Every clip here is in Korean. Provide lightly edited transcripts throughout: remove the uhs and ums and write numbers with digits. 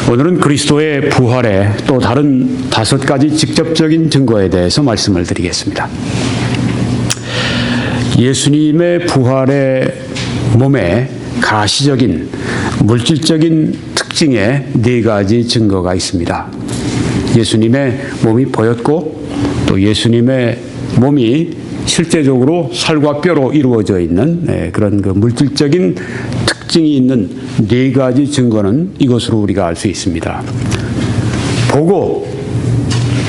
오늘은 그리스도의 부활의 또 다른 5가지 직접적인 증거에 대해서 말씀을 드리겠습니다. 예수님의 부활의 몸에 가시적인 물질적인 특징의 4가지 증거가 있습니다. 예수님의 몸이 보였고 또 예수님의 몸이 실제적으로 살과 뼈로 이루어져 있는 그런 그 물질적인 특징이 있는 4가지 증거는 이것으로 우리가 알 수 있습니다. 보고,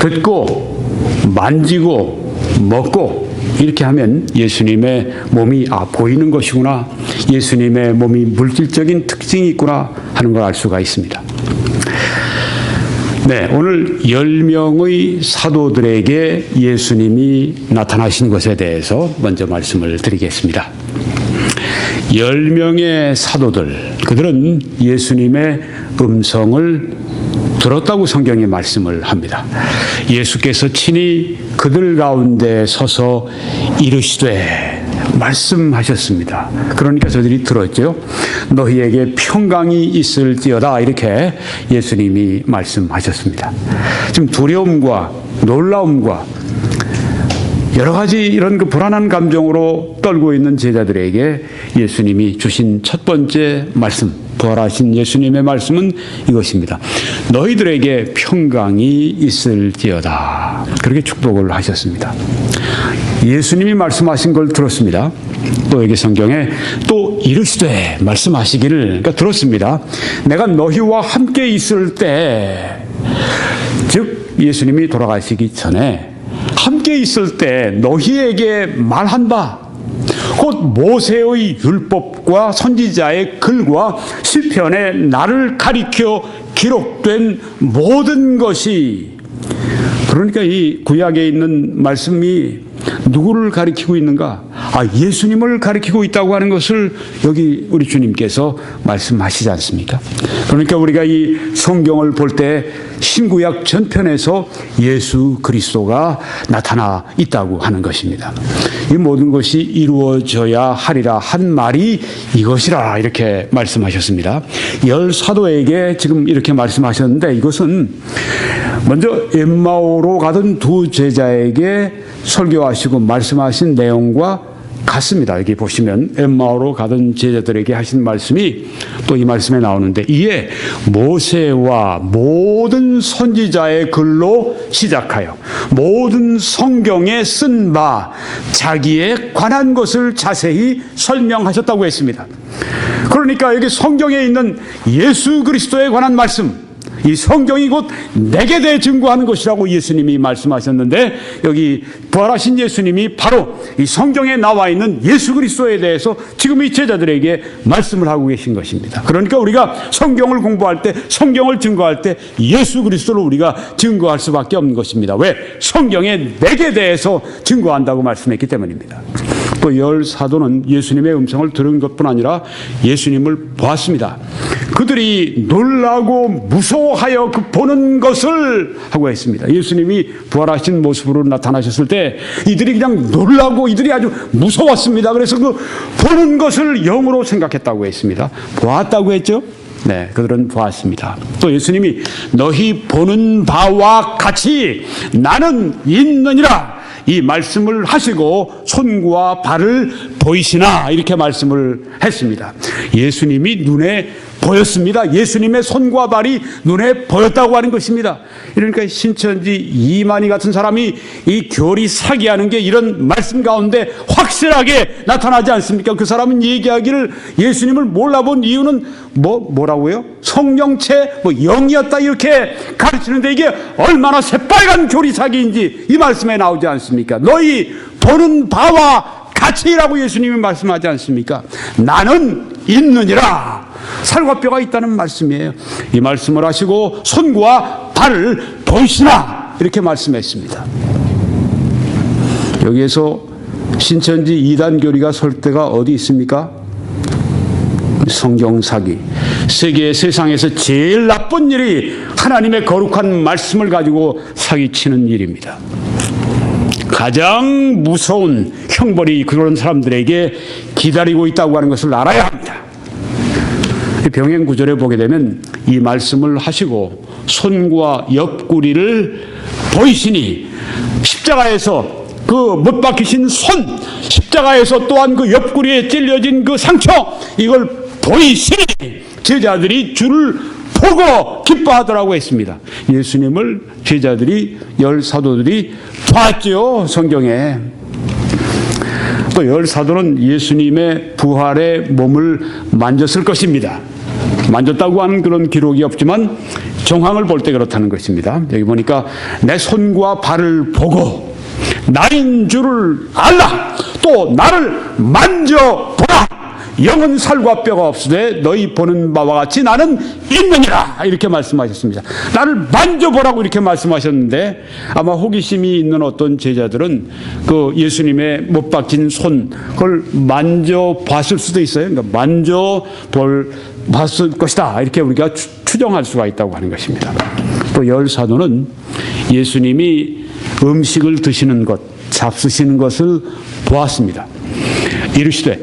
듣고, 만지고, 먹고 이렇게 하면 예수님의 몸이 보이는 것이구나, 예수님의 몸이 물질적인 특징이 있구나 하는 걸 알 수가 있습니다. 네, 오늘 10명의 사도들에게 예수님이 나타나신 것에 대해서 먼저 말씀을 드리겠습니다. 10명의 사도들, 그들은 예수님의 음성을 들었다고 성경이 말씀을 합니다. 예수께서 친히 그들 가운데 서서 이르시되 말씀하셨습니다. 그러니까 저들이 들었죠. 너희에게 평강이 있을지어다, 이렇게 예수님이 말씀하셨습니다. 지금 두려움과 놀라움과 여러 가지 이런 그 불안한 감정으로 떨고 있는 제자들에게 예수님이 주신 첫 번째 말씀, 부활하신 예수님의 말씀은 이것입니다. 너희들에게 평강이 있을지어다. 그렇게 축복을 하셨습니다. 예수님이 말씀하신 걸 들었습니다. 또 여기 성경에 또 이르시되 말씀하시기를, 그러니까 들었습니다. 내가 너희와 함께 있을 때, 즉 예수님이 돌아가시기 전에 함께 있을 때 너희에게 말한 바 곧 모세의 율법과 선지자의 글과 시편에 나를 가리켜 기록된 모든 것이, 그러니까 이 구약에 있는 말씀이 누구를 가리키고 있는가? 예수님을 가리키고 있다고 하는 것을 여기 우리 주님께서 말씀하시지 않습니까? 그러니까 우리가 이 성경을 볼 때 신구약 전편에서 예수 그리스도가 나타나 있다고 하는 것입니다. 이 모든 것이 이루어져야 하리라 한 말이 이것이라, 이렇게 말씀하셨습니다. 10사도에게 지금 이렇게 말씀하셨는데, 이것은 먼저 엠마오로 가던 2 제자에게 설교하시고 말씀하신 내용과 같습니다. 여기 보시면 엠마오로 가던 제자들에게 하신 말씀이 또 이 말씀에 나오는데, 이에 모세와 모든 선지자의 글로 시작하여 모든 성경에 쓴 바 자기에 관한 것을 자세히 설명하셨다고 했습니다. 그러니까 여기 성경에 있는 예수 그리스도에 관한 말씀, 이 성경이 곧 내게 대해 증거하는 것이라고 예수님이 말씀하셨는데, 여기 부활하신 예수님이 바로 이 성경에 나와 있는 예수 그리스도에 대해서 지금 이 제자들에게 말씀을 하고 계신 것입니다. 그러니까 우리가 성경을 공부할 때, 성경을 증거할 때 예수 그리스도를 우리가 증거할 수밖에 없는 것입니다. 왜? 성경에 내게 대해서 증거한다고 말씀했기 때문입니다. 또 10사도는 예수님의 음성을 들은 것뿐 아니라 예수님을 보았습니다. 그들이 놀라고 무서워하여 그 보는 것을 하고 했습니다. 예수님이 부활하신 모습으로 나타나셨을 때 이들이 그냥 놀라고 이들이 아주 무서웠습니다. 그래서 그 보는 것을 영으로 생각했다고 했습니다. 보았다고 했죠? 네, 그들은 보았습니다. 또 예수님이 너희 보는 바와 같이 나는 있느니라, 이 말씀을 하시고 손과 발을 보이시나, 이렇게 말씀을 했습니다. 예수님이 눈에 보였습니다. 예수님의 손과 발이 눈에 보였다고 하는 것입니다. 그러니까 신천지 이만희 같은 사람이 이 교리 사기하는 게 이런 말씀 가운데 확실하게 나타나지 않습니까? 그 사람은 얘기하기를 예수님을 몰라본 이유는 뭐라고요? 성령체 영이었다, 이렇게 가르치는데 이게 얼마나 새빨간 교리 사기인지 이 말씀에 나오지 않습니까? 너희 보는 바와 같이라고 예수님이 말씀하지 않습니까? 나는 있느니라, 살과 뼈가 있다는 말씀이에요. 이 말씀을 하시고 손과 발을 보이시나, 이렇게 말씀했습니다. 여기에서 신천지 이단 교리가 설 때가 어디 있습니까? 성경 사기. 세상에서 제일 나쁜 일이 하나님의 거룩한 말씀을 가지고 사기치는 일입니다. 가장 무서운 형벌이 그런 사람들에게 기다리고 있다고 하는 것을 알아야 합니다. 병행 구절에 보게 되면 이 말씀을 하시고 손과 옆구리를 보이시니 십자가에서 그 못 박히신 손, 십자가에서 또한 그 옆구리에 찔려진 그 상처, 이걸 보이시니 제자들이 주를 보고 기뻐하더라고 했습니다. 예수님을 제자들이, 열 사도들이 봤죠, 성경에. 또 열 사도는 예수님의 부활의 몸을 만졌을 것입니다. 만졌다고 하는 그런 기록이 없지만 정황을 볼 때 그렇다는 것입니다. 여기 보니까 내 손과 발을 보고 나인 줄을 알라. 또 나를 만져보라. 영은 살과 뼈가 없으되 너희 보는 바와 같이 나는 있느니라. 이렇게 말씀하셨습니다. 나를 만져보라고 이렇게 말씀하셨는데 아마 호기심이 있는 어떤 제자들은 그 예수님의 못 박힌 손, 그걸 만져봤을 수도 있어요. 그러니까 봤을 것이다. 이렇게 우리가 추정할 수가 있다고 하는 것입니다. 또 열 사도는 예수님이 음식을 드시는 것, 잡수시는 것을 보았습니다. 이르시되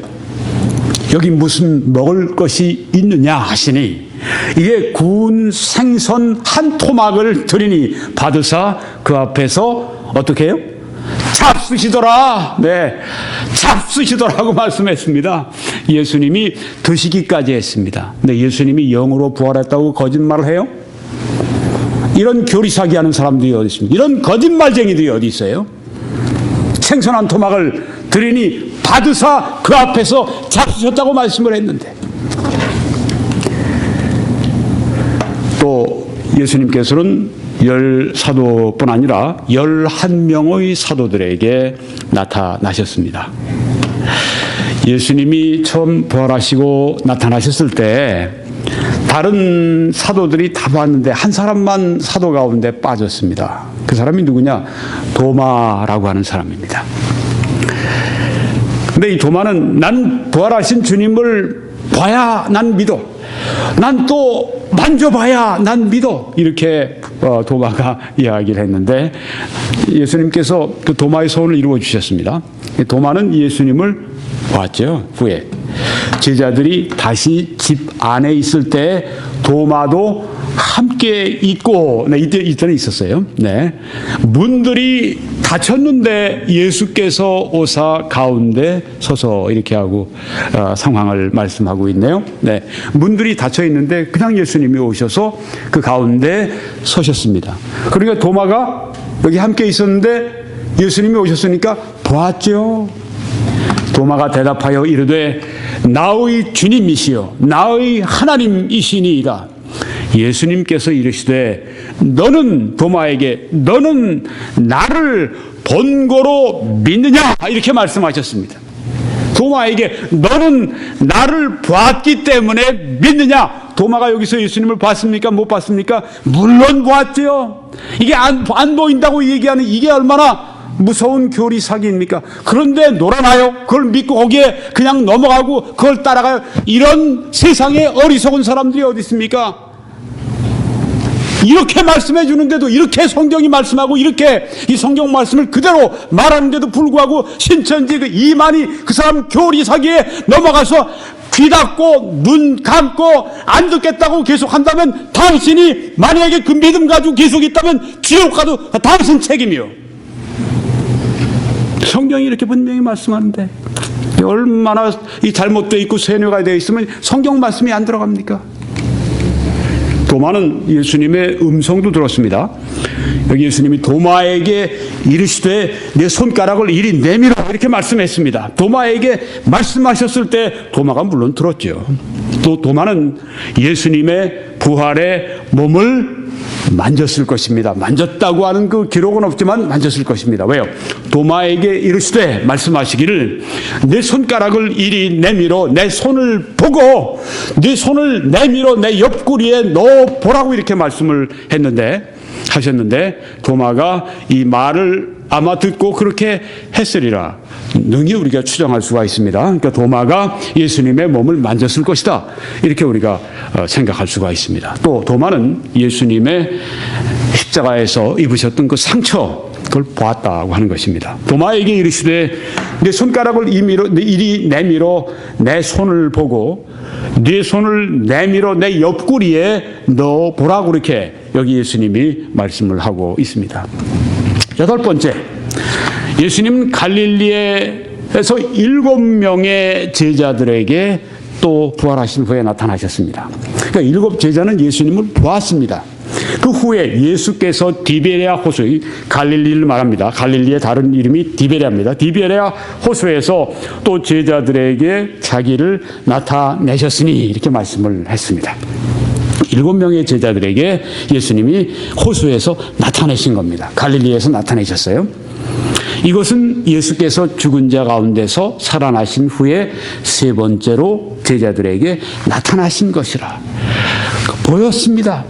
여기 무슨 먹을 것이 있느냐 하시니 이에 구운 생선 한 토막을 드리니 받으사 그 앞에서 어떻게 해요? 잡수시더라. 네, 잡수시더라고 말씀했습니다. 예수님이 드시기까지 했습니다. 근데 예수님이 영으로 부활했다고 거짓말을 해요? 이런 교리사기 하는 사람들이 어디 있습니까? 이런 거짓말쟁이들이 어디 있어요? 생선 한 토막을 드리니 받으사 그 앞에서 잡수셨다고 말씀을 했는데, 또 예수님께서는 열 사도뿐 아니라 11명의 사도들에게 나타나셨습니다. 예수님이 처음 부활하시고 나타나셨을 때 다른 사도들이 다 봤는데 한 사람만 사도 가운데 빠졌습니다. 그 사람이 누구냐? 도마라고 하는 사람입니다. 근데 이 도마는 난 부활하신 주님을 봐야 난 믿어. 난 또 만져봐야 난 믿어. 이렇게 도마가 이야기를 했는데 예수님께서 그 도마의 소원을 이루어 주셨습니다. 도마는 예수님을 보았죠. 후에 제자들이 다시 집 안에 있을 때 도마도 함께 있고, 네, 이때는 있었어요. 네. 문들이 닫혔는데 예수께서 오사 가운데 서서 이렇게 하고 상황을 말씀하고 있네요. 네. 문들이 닫혀 있는데 그냥 예수님이 오셔서 그 가운데 서셨습니다. 그러니까 도마가 여기 함께 있었는데 예수님이 오셨으니까 보았죠. 도마가 대답하여 이르되 나의 주님이시여 나의 하나님이시니이다. 예수님께서 이르시되 너는 도마에게 너는 나를 본고로 믿느냐 이렇게 말씀하셨습니다. 도마에게 너는 나를 봤기 때문에 믿느냐. 도마가 여기서 예수님을 봤습니까? 못 봤습니까? 물론 봤죠. 이게 안 보인다고 얘기하는 이게 얼마나 무서운 교리 사기입니까? 그런데 놀아나요? 그걸 믿고 거기에 그냥 넘어가고 그걸 따라가요? 이런 세상에 어리석은 사람들이 어디 있습니까? 이렇게 말씀해 주는데도, 이렇게 성경이 말씀하고 이렇게 이 성경 말씀을 그대로 말하는데도 불구하고 신천지 그 이만희 그 사람 교리 사기에 넘어가서 귀 닫고 눈 감고 안 듣겠다고 계속 한다면 당신이 만약에 그 믿음 가지고 계속 있다면 지옥 가도 당신 책임이요. 성경이 이렇게 분명히 말씀하는데 얼마나 이 잘못되어 있고 세뇌가 되어 있으면 성경 말씀이 안 들어갑니까? 도마는 예수님의 음성도 들었습니다. 여기 예수님이 도마에게 이르시되 내 손가락을 이리 내밀어 이렇게 말씀했습니다. 도마에게 말씀하셨을 때 도마가 물론 들었죠. 또 도마는 예수님의 부활의 몸을 만졌을 것입니다. 만졌다고 하는 그 기록은 없지만 만졌을 것입니다. 왜요? 도마에게 이르시되 말씀하시기를 내 손가락을 이리 내밀어 내 손을 보고 내 손을 내밀어 내 옆구리에 넣어 보라고 이렇게 말씀을 하셨는데 도마가 이 말을 아마 듣고 그렇게 했으리라 능히 우리가 추정할 수가 있습니다. 그러니까 도마가 예수님의 몸을 만졌을 것이다 이렇게 우리가 생각할 수가 있습니다. 또 도마는 예수님의 십자가에서 입으셨던 그 상처, 그걸 보았다고 하는 것입니다. 도마에게 이르시되 내 손가락을 이리 내밀어 내 손을 보고 네 손을 내밀어 내 옆구리에 넣어 보라고 이렇게 여기 예수님이 말씀을 하고 있습니다. 여덟 번째, 예수님은 갈릴리에서 7명의 제자들에게 또 부활하신 후에 나타나셨습니다. 그러니까 7 제자는 예수님을 보았습니다. 그 후에 예수께서 디베레아 호수, 갈릴리를 말합니다. 갈릴리의 다른 이름이 디베레아입니다. 디베레아 호수에서 또 제자들에게 자기를 나타내셨으니 이렇게 말씀을 했습니다. 7명의 제자들에게 예수님이 호수에서 나타내신 겁니다. 갈릴리에서 나타내셨어요. 이것은 예수께서 죽은 자 가운데서 살아나신 후에 세 번째로 제자들에게 나타나신 것이라 보였습니다.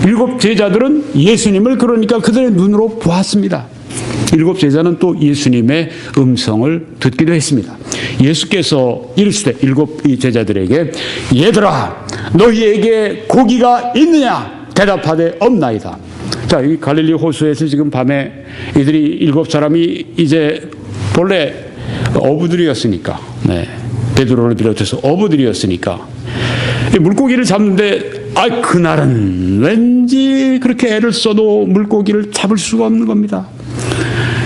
7 제자들은 예수님을 그러니까 그들의 눈으로 보았습니다. 7 제자는 또 예수님의 음성을 듣기도 했습니다. 예수께서 이르시되 7 제자들에게 얘들아 너희에게 고기가 있느냐 대답하되 없나이다. 자, 이 갈릴리 호수에서 지금 밤에 이들이 7 사람이 이제 본래 어부들이었으니까, 베드로를 비롯해서 어부들이었으니까 물고기를 잡는데 그날은 왠지 그렇게 애를 써도 물고기를 잡을 수가 없는 겁니다.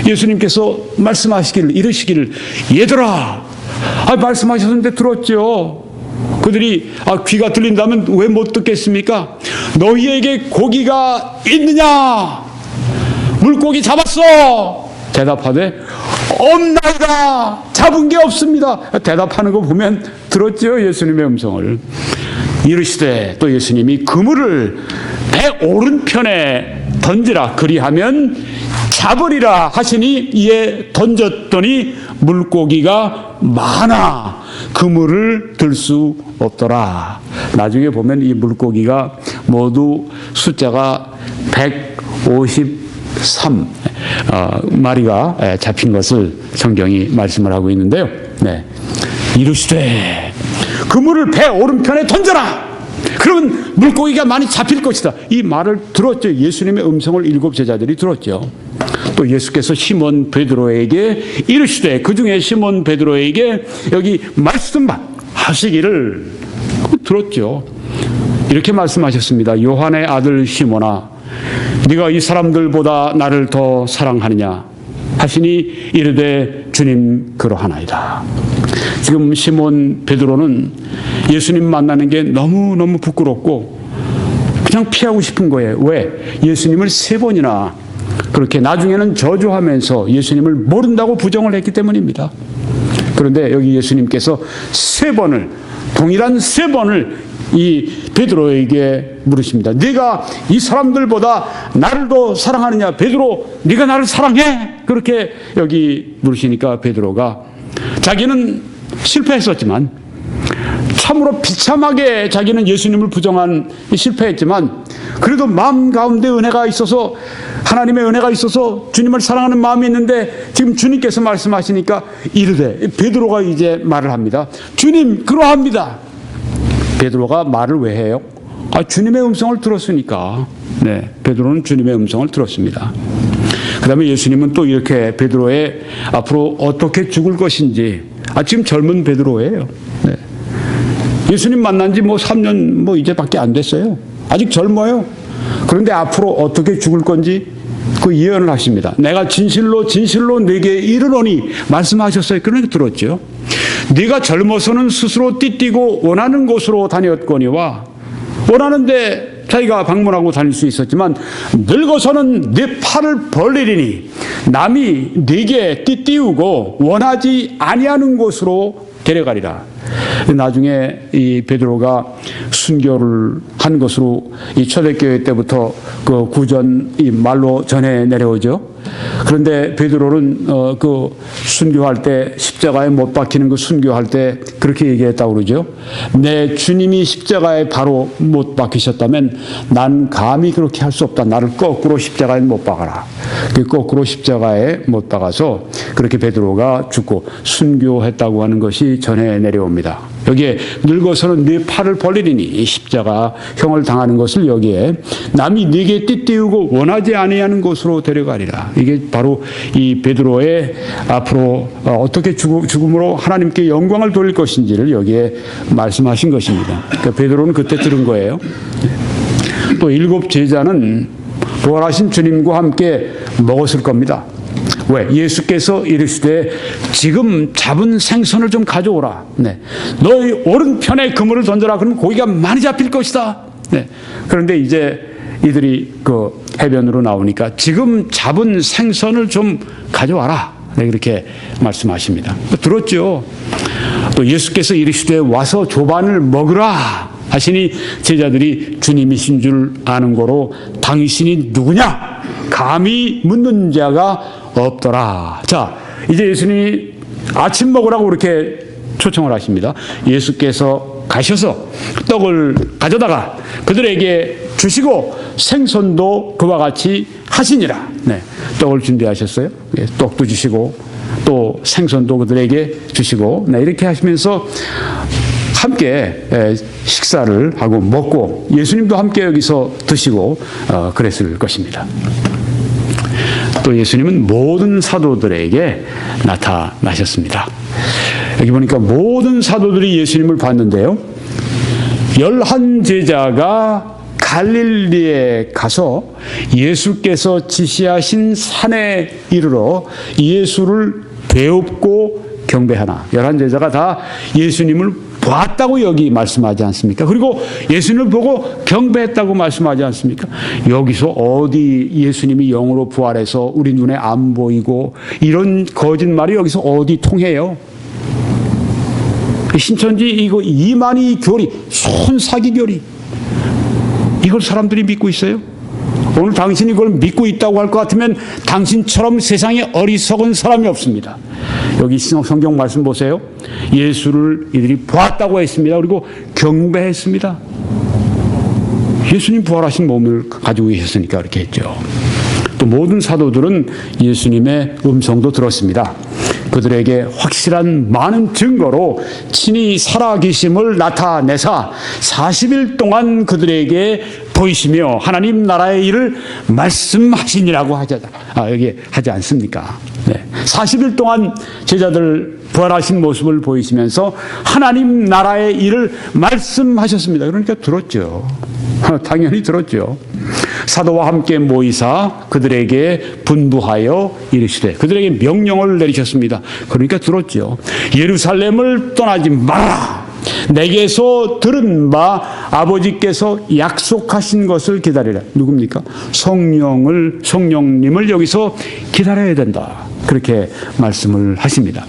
예수님께서 말씀하시기를 이르시기를 얘들아 말씀하셨는데 들었죠. 그들이 귀가 들린다면 왜 못 듣겠습니까? 너희에게 고기가 있느냐? 물고기 잡았어. 대답하되 없나이다. 잡은 게 없습니다. 대답하는 거 보면 들었죠. 예수님의 음성을. 이르시되 또 예수님이 그물을 배 오른편에 던지라 그리하면 잡으리라 하시니 이에 던졌더니 물고기가 많아 그물을 들 수 없더라. 나중에 보면 이 물고기가 모두 숫자가 153 마리가 잡힌 것을 성경이 말씀을 하고 있는데요. 이르시되 그물을 배 오른편에 던져라. 그러면 물고기가 많이 잡힐 것이다. 이 말을 들었죠. 예수님의 음성을 7 제자들이 들었죠. 또 예수께서 시몬 베드로에게 이르시되 그중에 시몬 베드로에게 여기 말씀하시기를 들었죠. 이렇게 말씀하셨습니다. 요한의 아들 시몬아 네가 이 사람들보다 나를 더 사랑하느냐 하시니 이르되 주님 그러하나이다. 지금 시몬 베드로는 예수님 만나는 게 너무너무 부끄럽고 그냥 피하고 싶은 거예요. 왜? 예수님을 3번이나 그렇게 나중에는 저주하면서 예수님을 모른다고 부정을 했기 때문입니다. 그런데 여기 예수님께서 3번을 동일한 3번을 이 베드로에게 물으십니다. 네가 이 사람들보다 나를 더 사랑하느냐? 베드로 네가 나를 사랑해? 그렇게 여기 물으시니까 베드로가 자기는 실패했었지만 참으로 비참하게 자기는 예수님을 부정한 실패했지만 그래도 마음 가운데 은혜가 있어서 하나님의 은혜가 있어서 주님을 사랑하는 마음이 있는데 지금 주님께서 말씀하시니까 이르되 베드로가 이제 말을 합니다. 주님 그러합니다. 베드로가 말을 왜 해요? 주님의 음성을 들었으니까. 베드로는 주님의 음성을 들었습니다. 그 다음에 예수님은 또 이렇게 베드로의 앞으로 어떻게 죽을 것인지 지금 젊은 베드로예요. 예수님 만난 지 3년 이제밖에 안 됐어요. 아직 젊어요. 그런데 앞으로 어떻게 죽을 건지 그 예언을 하십니다. 내가 진실로 진실로 네게 이르노니 말씀하셨어요. 그러니까 들었죠. 네가 젊어서는 스스로 띠띠고 원하는 곳으로 다녔거니와 원하는데 자기가 방문하고 다닐 수 있었지만 늙어서는 네 팔을 벌리리니 남이 네게 띠띠우고 원하지 아니하는 곳으로 데려가리라. 나중에 이 베드로가 순교를 한 것으로 이 초대교회 때부터 그 구전 이 말로 전해 내려오죠. 그런데 베드로는 그 순교할 때 십자가에 못 박히는 그 순교할 때 그렇게 얘기했다고 그러죠. 내 주님이 십자가에 바로 못 박히셨다면 난 감히 그렇게 할 수 없다. 나를 거꾸로 십자가에 못 박아라. 그 거꾸로 십자가에 못 박아서 그렇게 베드로가 죽고 순교했다고 하는 것이 전해 내려옵니다. 합니다. 여기에 늙어서는 네 팔을 벌리리니 이 십자가형을 당하는 것을 여기에 남이 네게 띠띠우고 원하지 아니하는 곳으로 데려가리라. 이게 바로 이 베드로의 앞으로 어떻게 죽음으로 하나님께 영광을 돌릴 것인지를 여기에 말씀하신 것입니다. 그러니까 베드로는 그때 들은 거예요. 또 7 제자는 부활하신 주님과 함께 먹었을 겁니다. 왜? 예수께서 이르시되 지금 잡은 생선을 좀 가져오라. 네. 너희 오른편에 그물을 던져라. 그러면 고기가 많이 잡힐 것이다. 네. 그런데 이제 이들이 그 해변으로 나오니까 지금 잡은 생선을 좀 가져와라. 네, 이렇게 말씀하십니다. 들었죠. 또 예수께서 이르시되 와서 조반을 먹으라 하시니 제자들이 주님이신 줄 아는 거로 당신이 누구냐? 감히 묻는 자가 없더라. 자, 이제 예수님이 아침 먹으라고 그렇게 초청을 하십니다. 예수께서 가셔서 떡을 가져다가 그들에게 주시고 생선도 그와 같이 하시니라. 네, 떡을 준비하셨어요. 네, 떡도 주시고 또 생선도 그들에게 주시고 네, 이렇게 하시면서 함께 식사를 하고 먹고 예수님도 함께 여기서 드시고 그랬을 것입니다. 또 예수님은 모든 사도들에게 나타나셨습니다. 여기 보니까 모든 사도들이 예수님을 봤는데요. 11 제자가 갈릴리에 가서 예수께서 지시하신 산에 이르러 예수를 배웁고 경배하나. 11 제자가 다 예수님을 봤다고 여기 말씀하지 않습니까? 그리고 예수님을 보고 경배했다고 말씀하지 않습니까? 여기서 어디 예수님이 영으로 부활해서 우리 눈에 안 보이고 이런 거짓말이 여기서 어디 통해요? 신천지 이거 이만희 교리, 손사기 교리, 이걸 사람들이 믿고 있어요? 오늘 당신이 그걸 믿고 있다고 할 것 같으면 당신처럼 세상에 어리석은 사람이 없습니다. 여기 성경 말씀 보세요. 예수를 이들이 보았다고 했습니다. 그리고 경배했습니다. 예수님 부활하신 몸을 가지고 계셨으니까 그렇게 했죠. 또 모든 사도들은 예수님의 음성도 들었습니다. 그들에게 확실한 많은 증거로 친히 살아계심을 나타내사 40일 동안 그들에게 보이시며 하나님 나라의 일을 말씀하시니라고 여기 하지 않습니까? 네. 40일 동안 제자들 부활하신 모습을 보이시면서 하나님 나라의 일을 말씀하셨습니다. 그러니까 들었죠. 당연히 들었죠. 사도와 함께 모이사 그들에게 분부하여 이르시되 그들에게 명령을 내리셨습니다. 그러니까 들었죠. 예루살렘을 떠나지 마라. 내게서 들은 바 아버지께서 약속하신 것을 기다리라. 누굽니까? 성령님을 여기서 기다려야 된다. 그렇게 말씀을 하십니다.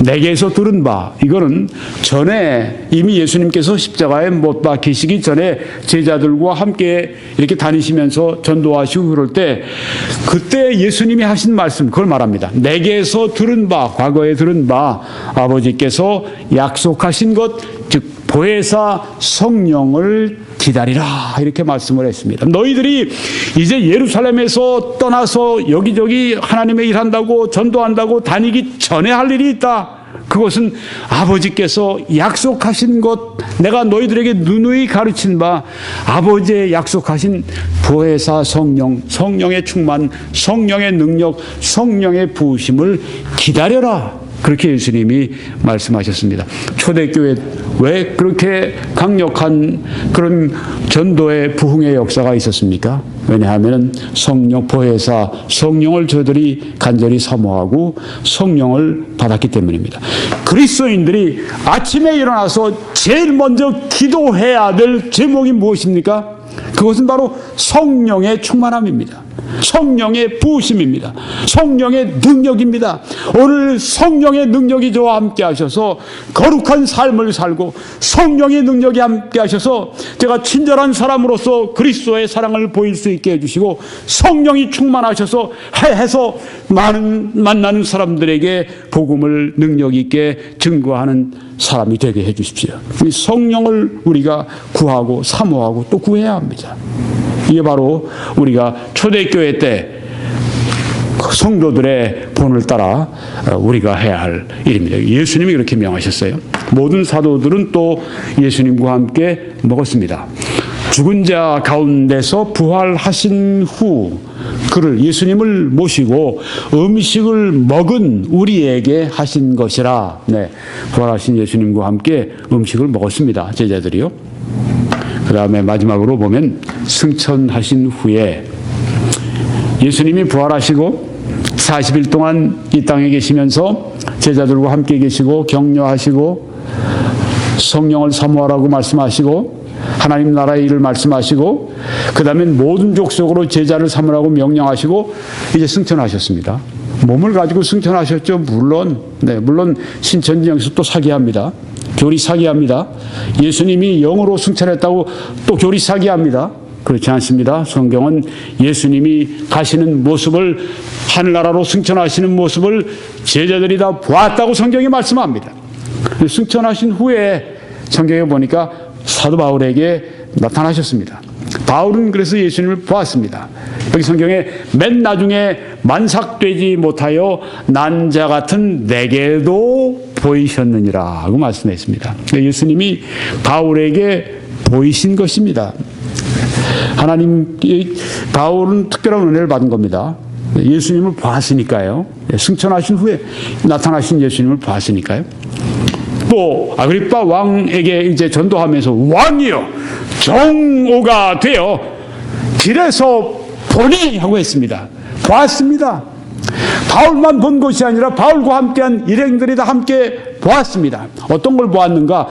내게서 들은 바, 이거는 전에 이미 예수님께서 십자가에 못 박히시기 전에 제자들과 함께 이렇게 다니시면서 전도하시고 그럴 때 그때 예수님이 하신 말씀, 그걸 말합니다. 내게서 들은 바, 과거에 들은 바 아버지께서 약속하신 것, 즉 보혜사 성령을 기다리라, 이렇게 말씀을 했습니다. 너희들이 이제 예루살렘에서 떠나서 여기저기 하나님의 일한다고 전도한다고 다니기 전에 할 일이 있다. 그것은 아버지께서 약속하신 것, 내가 너희들에게 누누이 가르친 바 아버지의 약속하신 보혜사 성령, 성령의 충만, 성령의 능력, 성령의 부으심을 기다려라. 그렇게 예수님이 말씀하셨습니다. 초대교회 왜 그렇게 강력한 그런 전도의 부흥의 역사가 있었습니까? 왜냐하면 성령, 보혜사 성령을 저들이 간절히 사모하고 성령을 받았기 때문입니다. 그리스도인들이 아침에 일어나서 제일 먼저 기도해야 될 제목이 무엇입니까? 그것은 바로 성령의 충만함입니다. 성령의 부으심입니다. 성령의 능력입니다. 오늘 성령의 능력이 저와 함께 하셔서 거룩한 삶을 살고 성령의 능력이 함께 하셔서 제가 친절한 사람으로서 그리스도의 사랑을 보일 수 있게 해주시고 성령이 충만하셔서 해서 만나는 사람들에게 복음을 능력 있게 증거하는 사람이 되게 해주십시오. 이 성령을 우리가 구하고 사모하고 또 구해야 합니다. 이게 바로 우리가 초대교회 때 성도들의 본을 따라 우리가 해야 할 일입니다. 예수님이 그렇게 명하셨어요. 모든 사도들은 또 예수님과 함께 먹었습니다. 죽은 자 가운데서 부활하신 후 그를 예수님을 모시고 음식을 먹은 우리에게 하신 것이라. 네, 부활하신 예수님과 함께 음식을 먹었습니다. 제자들이요. 그 다음에 마지막으로 보면 승천하신 후에 예수님이 부활하시고 40일 동안 이 땅에 계시면서 제자들과 함께 계시고 격려하시고 성령을 사모하라고 말씀하시고 하나님 나라의 일을 말씀하시고 그 다음에 모든 족속으로 제자를 삼으라고 명령하시고 이제 승천하셨습니다. 몸을 가지고 승천하셨죠. 물론 신천지에서 또 사기합니다. 교리 사기합니다. 예수님이 영으로 승천했다고 또 교리 사기합니다. 그렇지 않습니다. 성경은 예수님이 가시는 모습을 하늘나라로 승천하시는 모습을 제자들이 다 보았다고 성경이 말씀합니다. 승천하신 후에 성경에 보니까 사도 바울에게 나타나셨습니다. 바울은 그래서 예수님을 보았습니다. 여기 성경에 맨 나중에 만삭되지 못하여 난 자 같은 내게도 보이셨느니라 하고 말씀했습니다. 예수님이 바울에게 보이신 것입니다. 바울은 특별한 은혜를 받은 겁니다. 예수님을 보았으니까요. 승천하신 후에 나타나신 예수님을 보았으니까요. 또 아그리빠 왕에게 이제 전도하면서 왕이여 정오가 되어 길에서 보니 하고 했습니다. 보았습니다. 바울만 본 것이 아니라 바울과 함께한 일행들이 다 함께 보았습니다. 어떤 걸 보았는가?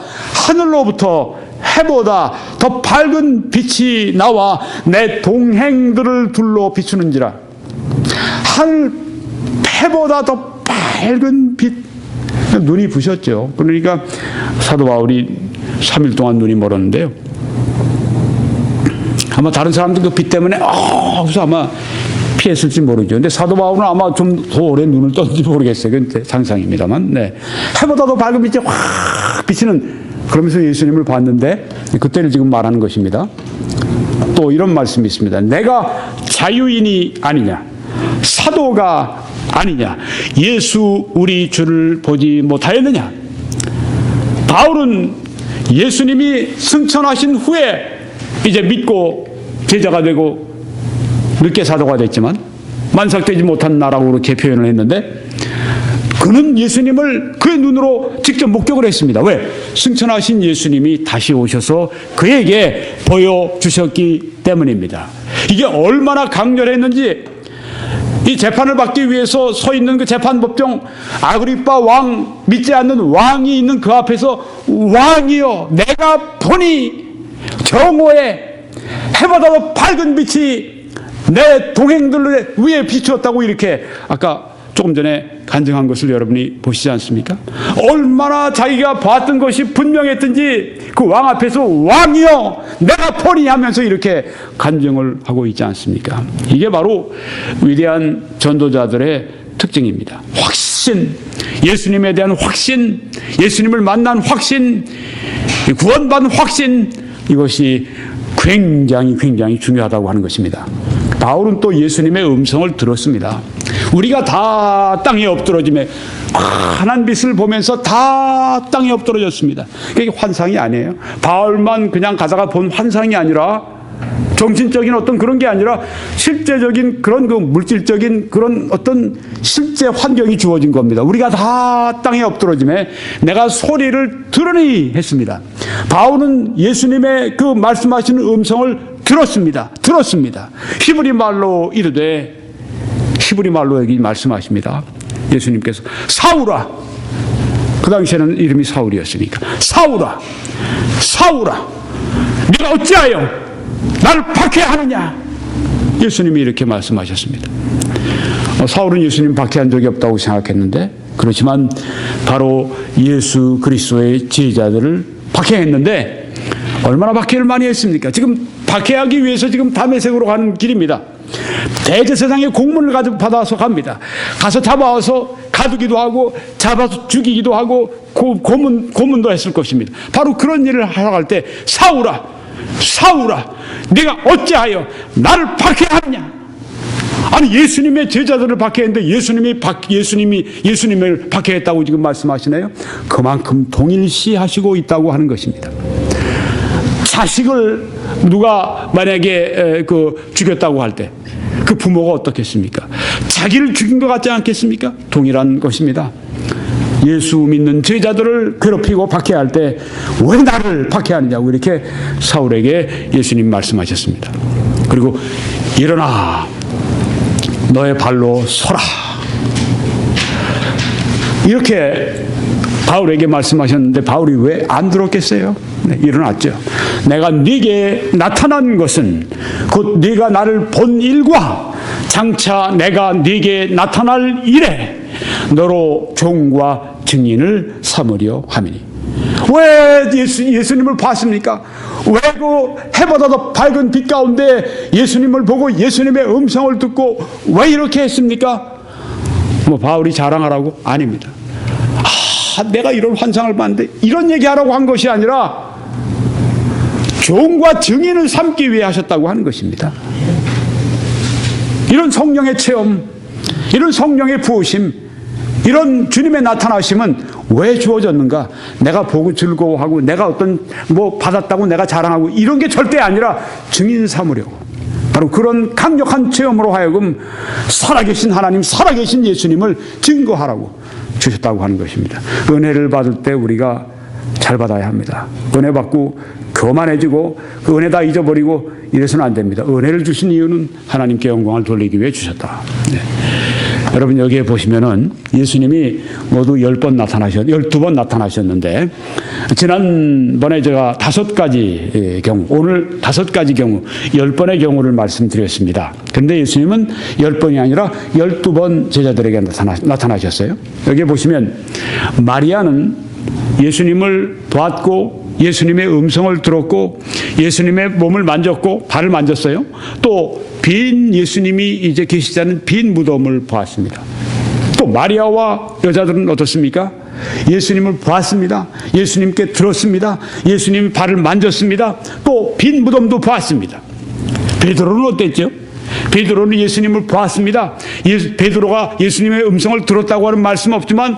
하늘로부터 해보다 더 밝은 빛이 나와 내 동행들을 둘러 비추는지라. 하늘 해보다 더 밝은 빛. 눈이 부셨죠. 그러니까 사도 바울이 3일 동안 눈이 멀었는데요. 아마 다른 사람들 그 빛 때문에 그래서 아마 피했을지 모르죠. 근데 사도 바울은 아마 좀 더 오래 눈을 떴는지 모르겠어요. 그건 상상입니다만. 네. 해보다 더 밝은 빛이 확 비치는, 그러면서 예수님을 봤는데 그때를 지금 말하는 것입니다. 또 이런 말씀이 있습니다. 내가 자유인이 아니냐, 사도가 아니냐, 예수 우리 주를 보지 못하였느냐. 바울은 예수님이 승천하신 후에 이제 믿고 제자가 되고 늦게 사도가 됐지만 만삭되지 못한 나라고 그렇게 표현을 했는데, 그는 예수님을 그의 눈으로 직접 목격을 했습니다. 왜? 승천하신 예수님이 다시 오셔서 그에게 보여주셨기 때문입니다. 이게 얼마나 강렬했는지, 이 재판을 받기 위해서 서 있는 그 재판법정 아그리빠 왕, 믿지 않는 왕이 있는 그 앞에서 왕이여 내가 보니 정오에 해보다 더 밝은 빛이 내 동행들 위에 비추었다고 이렇게 아까 조금 전에 간증한 것을 여러분이 보시지 않습니까? 얼마나 자기가 봤던 것이 분명했던지 그 왕 앞에서 왕이여 내가 보니 하면서 이렇게 간증을 하고 있지 않습니까? 이게 바로 위대한 전도자들의 특징입니다. 확신, 예수님에 대한 확신, 예수님을 만난 확신, 구원받은 확신, 이것이 굉장히 중요하다고 하는 것입니다. 바울은 또 예수님의 음성을 들었습니다. 우리가 다 땅에 엎드러짐에 환한 빛을 보면서 다 땅에 엎드러졌습니다. 이게 환상이 아니에요. 바울만 그냥 가다가 본 환상이 아니라, 정신적인 어떤 그런 게 아니라 실제적인 그런 그 물질적인 그런 어떤 실제 환경이 주어진 겁니다. 우리가 다 땅에 엎드러짐에 내가 소리를 들으니 했습니다. 바울은 예수님의 그 말씀하시는 음성을 들었습니다. 히브리 말로 이르되, 히브리 말로 여기 말씀하십니다. 예수님께서 사울아, 그 당시에는 이름이 사울이었으니까, 사울아 네가 어찌하여 나를 박해하느냐. 예수님이 이렇게 말씀하셨습니다. 사울은 예수님 박해한 적이 없다고 생각했는데, 그렇지만 바로 예수 그리스도의 제자들을 박해했는데 얼마나 박해를 많이 했습니까? 지금 박해하기 위해서 지금 다메섹으로 가는 길입니다. 대제사장의 공문을 받아서 갑니다. 가서 잡아와서 가두기도 하고 잡아서 죽이기도 하고 고문도 했을 것입니다. 바로 그런 일을 하러 갈 때 사울아 네가 어찌하여 나를 박해하느냐. 아니 예수님의 제자들을 박해했는데 예수님을 박해했다고 지금 말씀하시네요. 그만큼 동일시하시고 있다고 하는 것입니다. 자식을 누가 만약에 죽였다고 할 때 그 부모가 어떻겠습니까? 자기를 죽인 것 같지 않겠습니까? 동일한 것입니다. 예수 믿는 제자들을 괴롭히고 박해할 때 왜 나를 박해하느냐고 이렇게 사울에게 예수님 말씀하셨습니다. 그리고 일어나 너의 발로 서라 이렇게 바울에게 말씀하셨는데 바울이 왜 안 들었겠어요? 네, 일어났죠. 내가 네게 나타난 것은 곧 네가 나를 본 일과 장차 내가 네게 나타날 일에 너로 종과 증인을 삼으려 함이니. 왜 예수님을 봤습니까? 왜 그 해보다 더 밝은 빛 가운데 예수님을 보고 예수님의 음성을 듣고 왜 이렇게 했습니까? 뭐 바울이 자랑하라고? 아닙니다. 내가 이런 환상을 봤는데 이런 얘기하라고 한 것이 아니라 종과 증인을 삼기 위해 하셨다고 하는 것입니다. 이런 성령의 체험, 이런 성령의 부으심, 이런 주님의 나타나심은 왜 주어졌는가? 내가 보고 즐거워하고 내가 어떤 받았다고 내가 자랑하고 이런 게 절대 아니라 증인 삼으려고. 바로 그런 강력한 체험으로 하여금 살아계신 하나님, 살아계신 예수님을 증거하라고 주셨다고 하는 것입니다. 은혜를 받을 때 우리가 잘 받아야 합니다. 은혜 받고 교만해지고 그 은혜 다 잊어버리고 이래서는 안 됩니다. 은혜를 주신 이유는 하나님께 영광을 돌리기 위해 주셨다. 네. 여러분 여기에 보시면은 예수님이 모두 12번 나타나셨는데 지난번에 제가 5가지 경우, 오늘 5가지 경우 10번의 경우를 말씀드렸습니다. 그런데 예수님은 10번이 아니라 12번 제자들에게 나타나셨어요. 여기에 보시면 마리아는 예수님을 보았고 예수님의 음성을 들었고 예수님의 몸을 만졌고 발을 만졌어요. 또 빈 예수님이 이제 계시지 않은 빈 무덤을 보았습니다. 또 마리아와 여자들은 어떻습니까? 예수님을 보았습니다. 예수님께 들었습니다. 예수님이 발을 만졌습니다. 또 빈 무덤도 보았습니다. 베드로는 어땠죠? 베드로는 예수님을 보았습니다. 베드로가 예수님의 음성을 들었다고 하는 말씀 없지만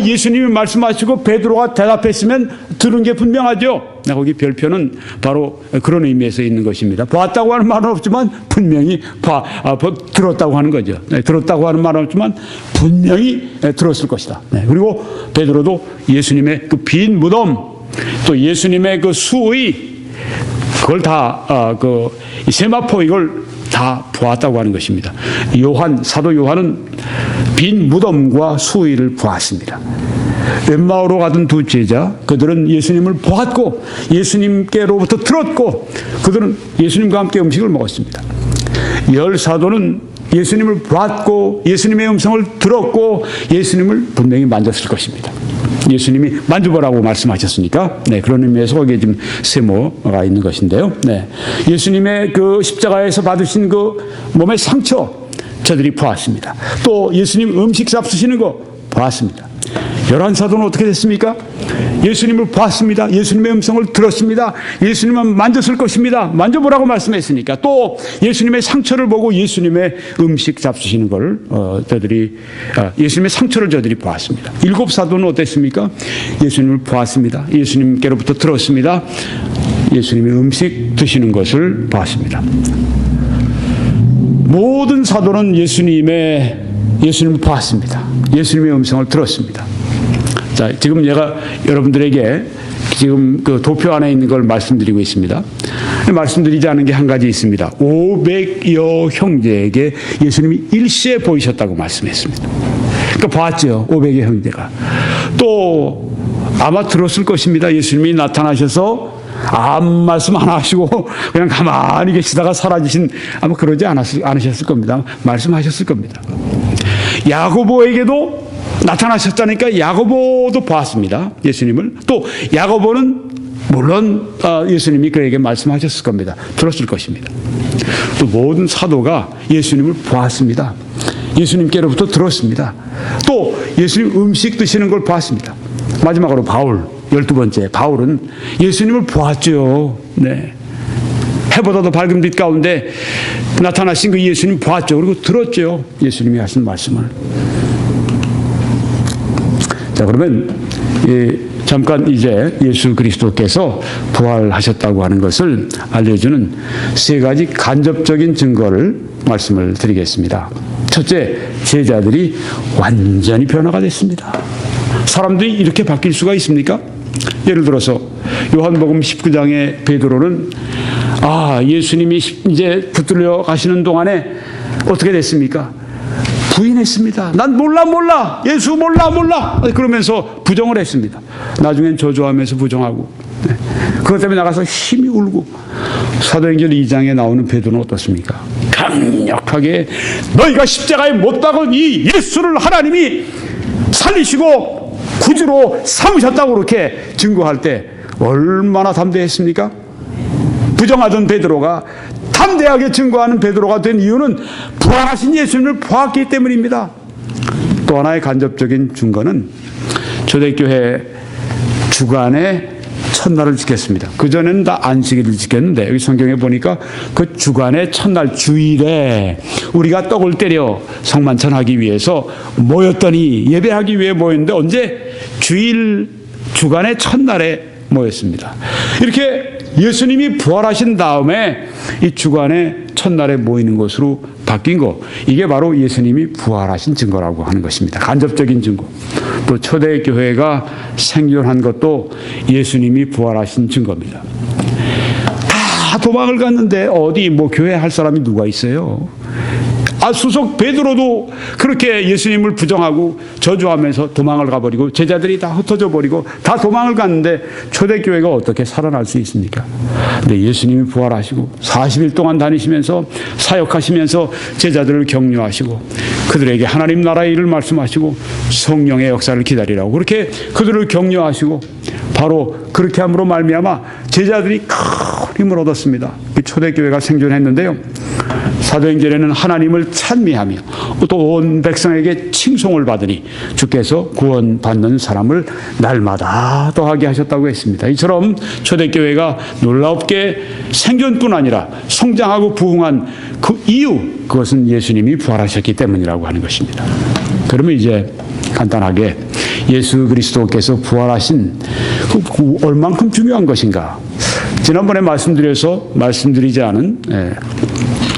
예수님이 말씀하시고 베드로가 대답했으면 들은 게 분명하죠. 거기 별표는 바로 그런 의미에서 있는 것입니다. 보았다고 하는 말은 없지만 분명히 들었다고 하는 거죠. 들었다고 하는 말은 없지만 분명히 들었을 것이다. 그리고 베드로도 예수님의 그 빈 무덤 또 예수님의 그 수의 그걸 다 세마포 이걸 다 보았다고 하는 것입니다. 사도 요한은 빈 무덤과 수의를 보았습니다. 엠마오로 가던 두 제자, 그들은 예수님을 보았고 예수님께로부터 들었고 그들은 예수님과 함께 음식을 먹었습니다. 10사도는 예수님을 보았고 예수님의 음성을 들었고 예수님을 분명히 만졌을 것입니다. 예수님이 만져보라고 말씀하셨으니까 그런 의미에서 거기에 지금 세모가 있는 것인데요. 예수님의 그 십자가에서 받으신 그 몸의 상처 저들이 보았습니다. 또 예수님 음식 잡수시는 거 보았습니다. 11사도는 어떻게 됐습니까? 예수님을 보았습니다. 예수님의 음성을 들었습니다. 예수님은 만졌을 것입니다. 만져보라고 말씀했으니까 또 예수님의 상처를 보고 예수님의 음식 잡수시는 걸 예수님의 상처를 저들이 보았습니다. 7사도는 어땠습니까? 예수님을 보았습니다. 예수님께로부터 들었습니다. 예수님의 음식 드시는 것을 보았습니다. 모든 사도는 예수님을 보았습니다. 예수님의 음성을 들었습니다. 자, 지금 제가 여러분들에게 지금 그 도표 안에 있는 걸 말씀드리고 있습니다. 말씀드리지 않은 게 한 가지 있습니다. 500여 형제에게 예수님이 일시에 보이셨다고 말씀했습니다. 그러니까 봤죠. 500여 형제가. 또 아마 들었을 것입니다. 예수님이 나타나셔서 아무 말씀 안 하시고 그냥 가만히 계시다가 사라지신 아마 그러지 않으셨을 겁니다. 말씀하셨을 겁니다. 야고보에게도 나타나셨다니까 야고보도 보았습니다. 예수님을. 또 야고보는 물론 예수님이 그에게 말씀하셨을 겁니다. 들었을 것입니다. 또 모든 사도가 예수님을 보았습니다. 예수님께로부터 들었습니다. 또 예수님 음식 드시는 걸 보았습니다. 마지막으로 바울 12번째 바울은 예수님을 보았죠. 해보다도 밝은 빛 가운데 나타나신 그 예수님 보았죠. 그리고 들었죠. 예수님이 하신 말씀을. 자, 그러면 잠깐 이제 예수 그리스도께서 부활하셨다고 하는 것을 알려주는 세 가지 간접적인 증거를 말씀을 드리겠습니다. 첫째, 제자들이 완전히 변화가 됐습니다. 사람들이 이렇게 바뀔 수가 있습니까? 예를 들어서 요한복음 19장의 베드로는 예수님이 이제 붙들려 가시는 동안에 어떻게 됐습니까? 부인했습니다. 난 몰라. 예수 몰라. 그러면서 부정을 했습니다. 나중엔 저주하면서 부정하고. 그것 때문에 나가서 힘이 울고. 사도행전 2장에 나오는 베드로는 어떻습니까? 강력하게 너희가 십자가에 못 박은 이 예수를 하나님이 살리시고 구주로 삼으셨다고 그렇게 증거할 때 얼마나 담대했습니까? 부정하던 베드로가 담대하게 증거하는 베드로가 된 이유는 부활하신 예수님을 보았기 때문입니다. 또 하나의 간접적인 증거는 초대교회 주간의 첫날을 지켰습니다. 그전에는 다 안식일을 지켰는데 여기 성경에 보니까 그 주간의 첫날 주일에 우리가 떡을 때려 성만찬하기 위해서 모였더니 예배하기 위해 모였는데 언제? 주간의 첫날에 모였습니다. 이렇게 예수님이 부활하신 다음에 이 주간의 첫날에 모이는 것으로 바뀐 거, 이게 바로 예수님이 부활하신 증거라고 하는 것입니다. 간접적인 증거. 또 초대교회가 생존한 것도 예수님이 부활하신 증거입니다. 다 도망을 갔는데 어디 교회 할 사람이 누가 있어요? 수석 베드로도 그렇게 예수님을 부정하고 저주하면서 도망을 가버리고 제자들이 다 흩어져 버리고 다 도망을 갔는데 초대교회가 어떻게 살아날 수 있습니까? 근데 예수님이 부활하시고 40일 동안 다니시면서 사역하시면서 제자들을 격려하시고 그들에게 하나님 나라의 일을 말씀하시고 성령의 역사를 기다리라고 그렇게 그들을 격려하시고 바로 그렇게 함으로 말미암아 제자들이 큰 힘을 얻었습니다. 초대교회가 생존했는데요. 사도행전에는 하나님을 찬미하며 또 온 백성에게 칭송을 받으니 주께서 구원받는 사람을 날마다 더하게 하셨다고 했습니다. 이처럼 초대교회가 놀랍게 생존뿐 아니라 성장하고 부흥한 그 이유, 그것은 예수님이 부활하셨기 때문이라고 하는 것입니다. 그러면 이제 간단하게 예수 그리스도께서 부활하신 그 얼만큼 중요한 것인가? 지난번에 말씀드리지 않은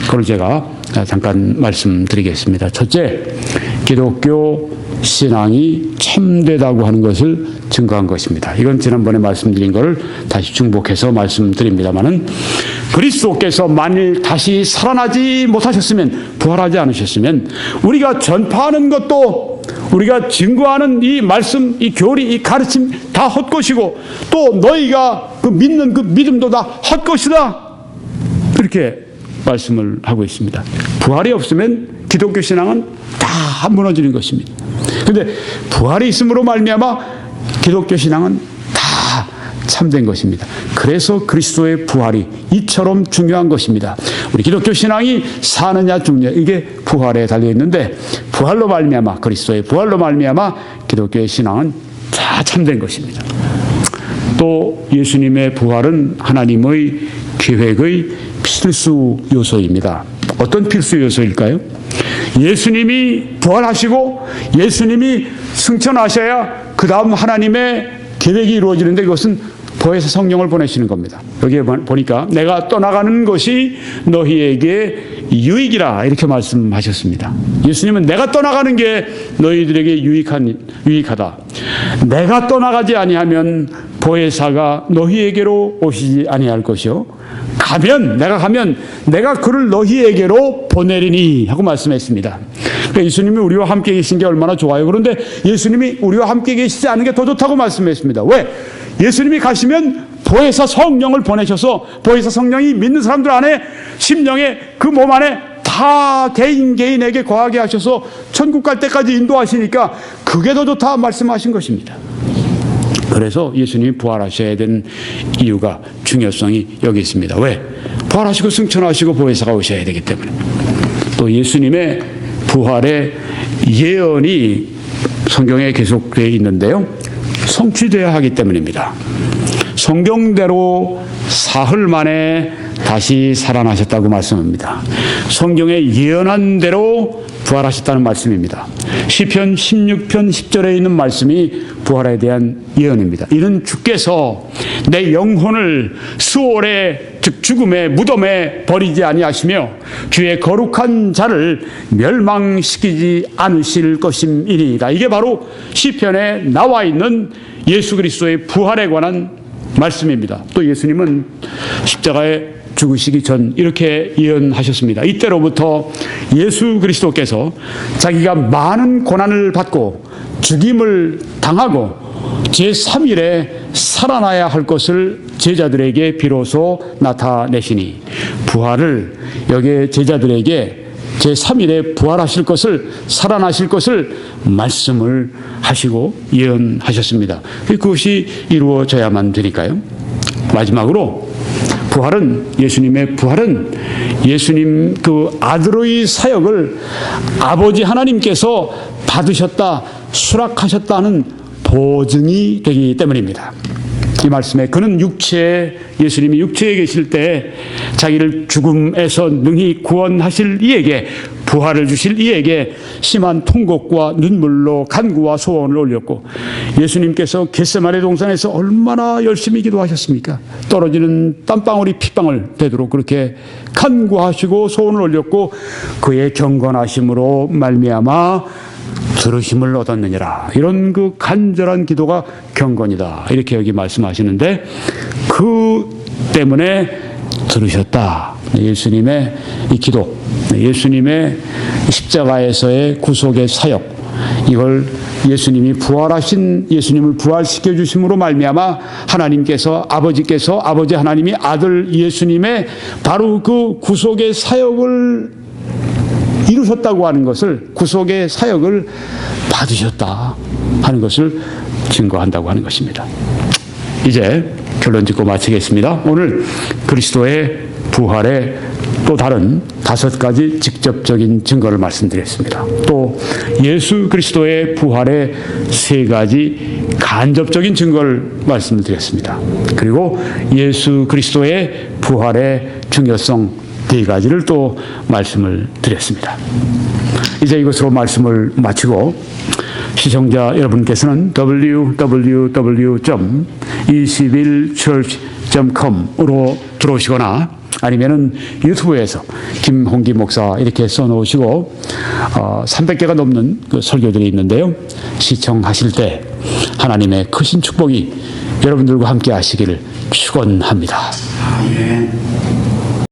그걸 제가 잠깐 말씀드리겠습니다. 첫째, 기독교 신앙이 참되다고 하는 것을 증거한 것입니다. 이건 지난번에 말씀드린 것을 다시 중복해서 말씀드립니다마는 그리스도께서 만일 다시 살아나지 못하셨으면, 부활하지 않으셨으면 우리가 전파하는 것도, 우리가 증거하는 이 말씀, 이 교리, 이 가르침 다 헛것이고 또 너희가 그 믿는 그 믿음도 다 헛것이다, 이렇게 말씀을 하고 있습니다. 부활이 없으면 기독교 신앙은 다 무너지는 것입니다. 그런데 부활이 있음으로 말미암아 기독교 신앙은 다 참된 것입니다. 그래서 그리스도의 부활이 이처럼 중요한 것입니다. 우리 기독교 신앙이 사느냐 죽느냐, 이게 부활에 달려 있는데 부활로 말미암아, 그리스도의 부활로 말미암아 기독교의 신앙은 다 참된 것입니다. 또 예수님의 부활은 하나님의 계획의 필수 요소입니다. 어떤 필수 요소일까요? 예수님이 부활하시고 예수님이 승천하셔야 그 다음 하나님의 계획이 이루어지는데 그것은 보혜사 성령을 보내시는 겁니다. 여기에 보니까 내가 떠나가는 것이 너희에게 유익이라, 이렇게 말씀하셨습니다. 예수님은 내가 떠나가는 게 너희들에게 유익하다. 내가 떠나가지 아니하면 보혜사가 너희에게로 오시지 아니할 것이요, 내가 가면 내가 그를 너희에게로 보내리니 하고 말씀했습니다. 그러니까 예수님이 우리와 함께 계신 게 얼마나 좋아요. 그런데 예수님이 우리와 함께 계시지 않은 게 더 좋다고 말씀했습니다. 왜? 예수님이 가시면 보혜사 성령을 보내셔서 보혜사 성령이 믿는 사람들 안에, 심령에, 그 몸 안에 다 개인에게 거하게 하셔서 천국 갈 때까지 인도하시니까 그게 더 좋다 말씀하신 것입니다. 그래서 예수님이 부활하셔야 되는 이유가, 중요성이 여기 있습니다. 왜? 부활하시고 승천하시고 보혜사가 오셔야 되기 때문에. 또 예수님의 부활의 예언이 성경에 계속되어 있는데요, 성취되어야 하기 때문입니다. 성경대로 사흘 만에 다시 살아나셨다고 말씀합니다. 성경에 예언한 대로 부활하셨다는 말씀입니다. 시편 16편 10절에 있는 말씀이 부활에 대한 예언입니다. 이는 주께서 내 영혼을 수월의 즉 죽음의 무덤에 버리지 아니하시며 주의 거룩한 자를 멸망시키지 않으실 것임이니이다. 이게 바로 시편에 나와 있는 예수 그리스도의 부활에 관한 말씀입니다. 또 예수님은 십자가에 죽으시기 전 이렇게 예언하셨습니다. 이때로부터 예수 그리스도께서 자기가 많은 고난을 받고 죽임을 당하고 제3일에 살아나야 할 것을 제자들에게 비로소 나타내시니 부활을 여기에 제자들에게 제3일에 부활하실 것을 살아나실 것을 말씀을 하시고 예언하셨습니다. 그것이 이루어져야만 되니까요. 마지막으로 예수님의 부활은 예수님 그 아들의 사역을 아버지 하나님께서 받으셨다, 수락하셨다는 보증이 되기 때문입니다. 이 말씀에 그는 예수님이 육체에 계실 때 자기를 죽음에서 능히 구원하실 이에게 부활을 주실 이에게 심한 통곡과 눈물로 간구와 소원을 올렸고 예수님께서 겟세마네 동산에서 얼마나 열심히 기도하셨습니까? 떨어지는 땀방울이 핏방울 되도록 그렇게 간구하시고 소원을 올렸고 그의 경건하심으로 말미암아 들으심을 얻었느니라. 이런 그 간절한 기도가 경건이다. 이렇게 여기 말씀하시는데 그 때문에 들으셨다. 예수님의 이 기도, 예수님의 십자가에서의 구속의 사역, 이걸 예수님이 예수님을 부활시켜 주심으로 말미암아 아버지 하나님이 아들 예수님의 바로 그 구속의 사역을 이루셨다고 하는 것을, 구속의 사역을 받으셨다 하는 것을 증거한다고 하는 것입니다. 이제 결론 짓고 마치겠습니다. 오늘 그리스도의 부활의 또 다른 5가지 직접적인 증거를 말씀드렸습니다. 또 예수 그리스도의 부활의 3가지 간접적인 증거를 말씀드렸습니다. 그리고 예수 그리스도의 부활의 중요성 4가지를 또 말씀을 드렸습니다. 이제 이것으로 말씀을 마치고 시청자 여러분께서는 www.21church.com으로 들어오시거나 아니면은 유튜브에서 김홍기 목사 이렇게 써놓으시고 300개가 넘는 그 설교들이 있는데요. 시청하실 때 하나님의 크신 축복이 여러분들과 함께 하시기를 축원합니다. 아멘.